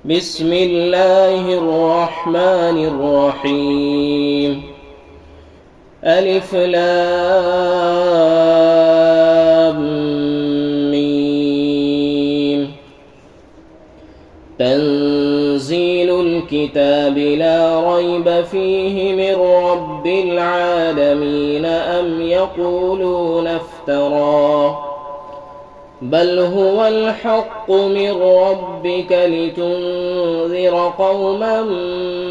بسم الله الرحمن الرحيم. ألف لام ميم. تنزيل الكتاب لا ريب فيه من رب العالمين أم يقولون افتراه بل هو الحق من ربك لتنذر قوما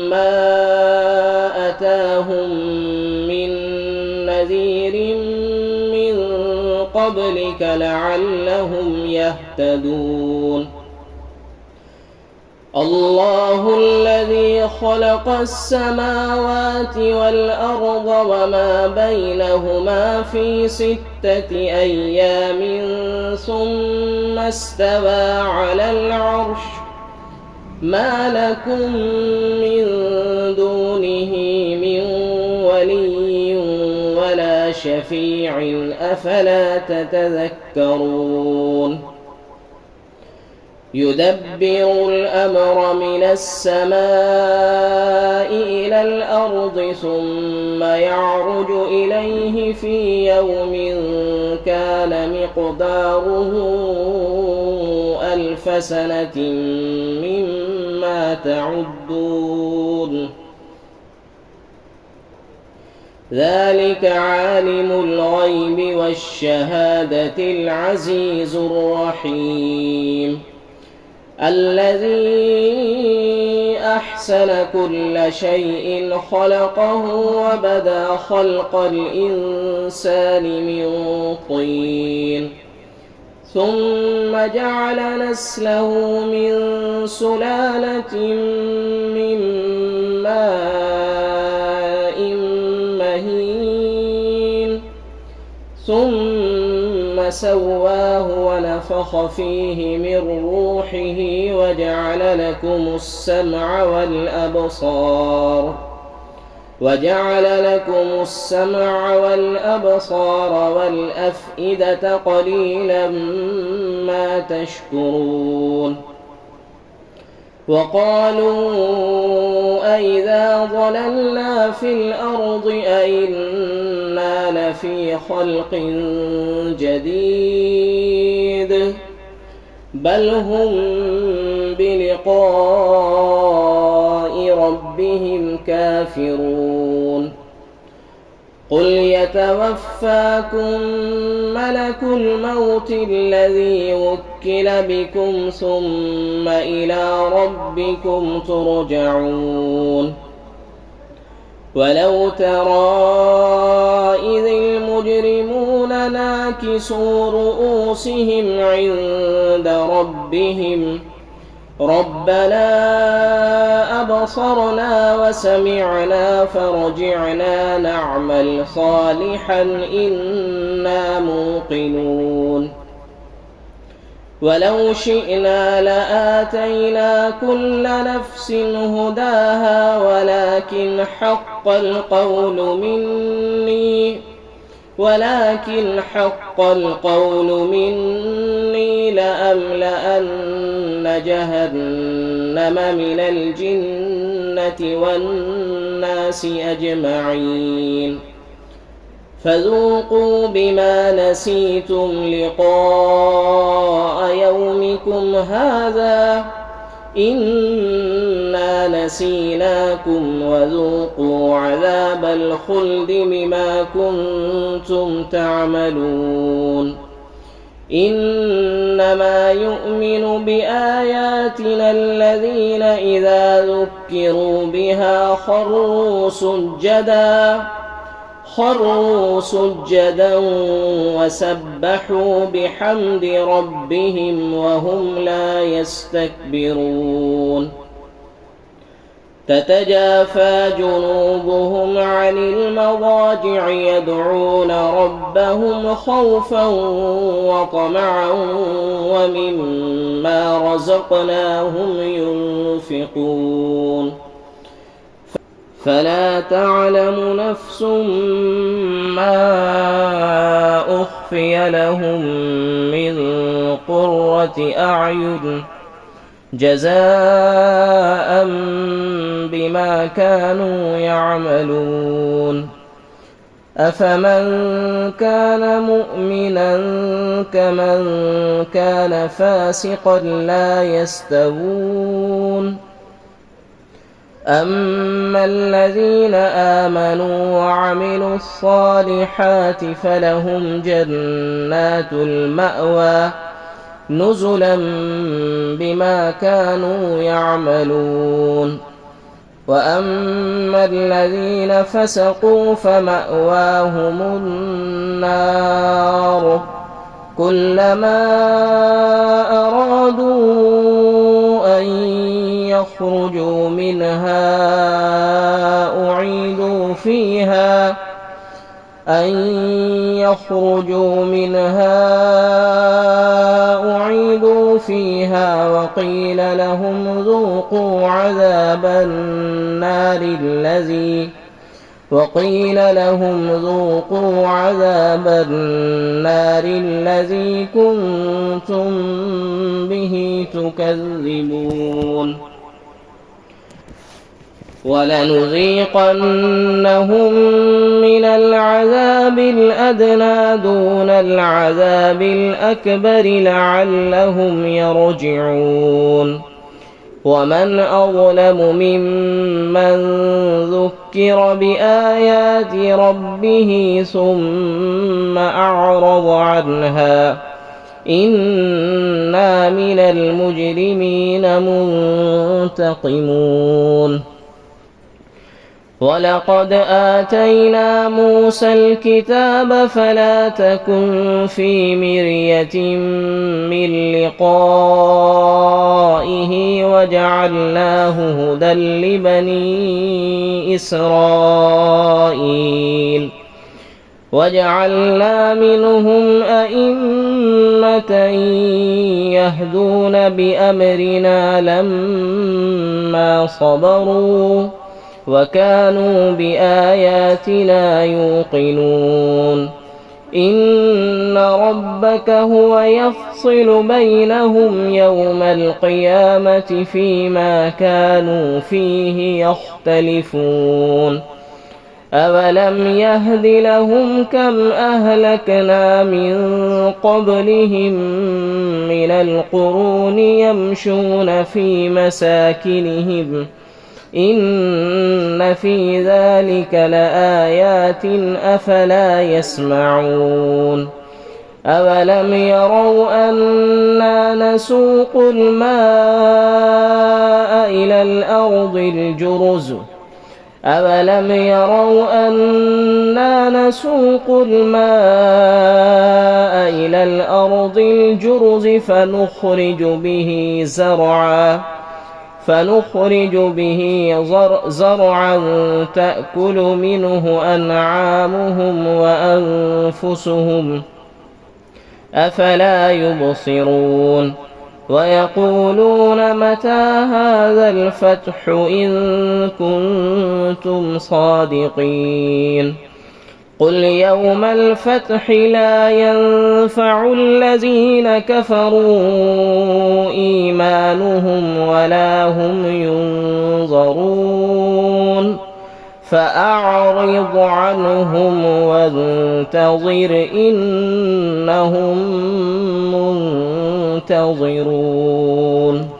ما أتاهم من نذير من قبلك لعلهم يهتدون. الله الذي خلق السماوات والأرض وما بينهما في 6 أيام ثم استوى على العرش ما لكم من دونه من ولي ولا شفيع أفلا تتذكرون. يدبر الأمر من السماء إلى الأرض ثم يعرج إليه في يوم كان مقداره 1000 سنة مما تعدون. ذلك عالم الغيب والشهادة العزيز الرحيم الذي أحسن كل شيء خلقه وبدأ خلق الإنسان من طين ثم جعل نسله من سلالة من ماء مهين ثم سواه ونفخ فيه من روحه وجعل لكم السمع والأبصار والأفئدة قليلا ما تشكرون. وقالوا أئذا ضللنا في الأرض أئنا لفي خلق جديد بل هم بلقاء ربهم كافرون. قل يتوفاكم ملك الموت الذي وكل بكم ثم إلى ربكم ترجعون. ولو ترى إذ المجرمون ناكسوا رؤوسهم عند ربهم ربنا أبصرنا وسمعنا فارجعنا نعمل صالحا إنا موقنون. ولو شئنا لآتينا كل نفس هداها ولكن حق القول مني لأملأن جهنم من الجنة والناس أجمعين. فذوقوا بما نسيتم لقاء يومكم هذا إنا نسيناكم وذوقوا عذاب الخلد بما كنتم تعملون. إنما يؤمن بآياتنا الذين إذا ذكروا بها خروا سجدا وسبحوا بحمد ربهم وهم لا يستكبرون. تتجافى جنوبهم عن المضاجع يدعون ربهم خوفا وطمعا ومما رزقناهم ينفقون. فلا تعلم نفس ما أخفي لهم من قرة أعين جزاء بما كانوا يعملون أفمن كان مؤمنا كمن كان فاسقا لا يستوون أما الذين آمنوا وعملوا الصالحات فلهم جنات المأوى نزلا بما كانوا يعملون وأما الذين فسقوا فمأواهم النار كلما أرادوا أن يخرجوا منها أعيدوا فيها وقيل لهم ذوقوا عذاب النار الذي كنتم به تكذبون ولنذيقنهم من العذاب الأدنى دون العذاب الأكبر لعلهم يرجعون ومن أظلم ممن ذكر بآيات ربه ثم أعرض عنها إنا من المجرمين منتقمون ولقد آتينا موسى الكتاب فلا تكن في مرية من لقائه وجعلناه هدى لبني إسرائيل وجعلنا منهم أئمة يهدون بأمرنا لما صبروا وكانوا بآياتنا يوقنون إن ربك هو يفصل بينهم يوم القيامة فيما كانوا فيه يختلفون أولم يهد لهم كم أهلكنا من قبلهم من القرون يمشون في مساكنهم إن في ذلك لآيات أفلا يسمعون أولم يروا أنا نسوق الماء إلى الأرض الجرز فنخرج به زرعا تأكل منه أنعامهم وأنفسهم أفلا يبصرون ويقولون متى هذا الفتح إن كنتم صادقين قل يوم الفتح لا ينفع الذين كفروا إيمانهم ولا هم ينظرون فأعرض عنهم وانتظر إنهم منتظرون